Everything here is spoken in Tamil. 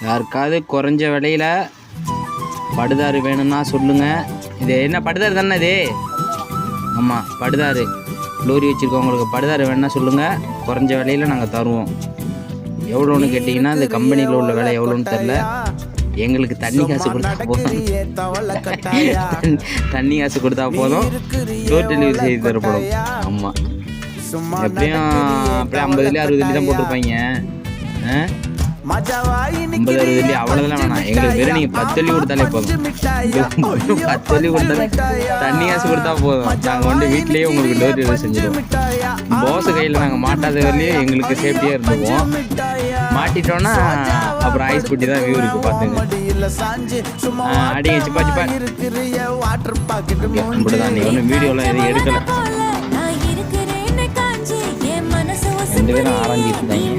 யாருக்காவது குறைஞ்ச விலையில் படுதாரு வேணும்னா சொல்லுங்கள். இது என்ன படுதாரு தானே இது? ஆமாம், படுதாரு. லோரி வச்சுருக்கவங்களுக்கு படுதாரு வேணும்னா சொல்லுங்கள், குறைஞ்ச விலையில் நாங்கள் தருவோம். எவ்வளோன்னு கேட்டிங்கன்னா இந்த கம்பெனியில் உள்ள விலை எவ்வளோன்னு தெரில, எங்களுக்கு தண்ணி காசு கொடுத்தா போதும். தண்ணி காசு கொடுத்தா போதும், டோர் டெலிவரி செய்து தரப்படும். ஆமாம், எப்படியும் அப்படியே 50 தான் போட்டிருப்பாங்க. 50 அவ்வளோதான் வேணாம், எங்களுக்கு வெறும் நீங்கள் 10 கொடுத்தாலே போதும். 10 கொடுத்தாலே தண்ணி காசு கொடுத்தா போதும், நாங்கள் வந்து வீட்லேயே உங்களுக்கு டோர் டெலிவரி செஞ்சுடுவோம். போஸ் கையில் நாங்கள் மாட்டாத வரலையே எங்களுக்கு சேஃப்டியாக இருந்துக்குவோம். மாட்டிட்டோன்னா அப்புறம் ஐஸ் குட்டி தான் வியூ இருக்குது, பார்த்துங்க. அடிங்க சிப்பா சிப்பா இப்படிதான். நீ ஒன்றும் வீடியோலாம் எதுவும் எடுக்கலை, 2 பேரும் ஆரம்பிச்சுட்டாங்க.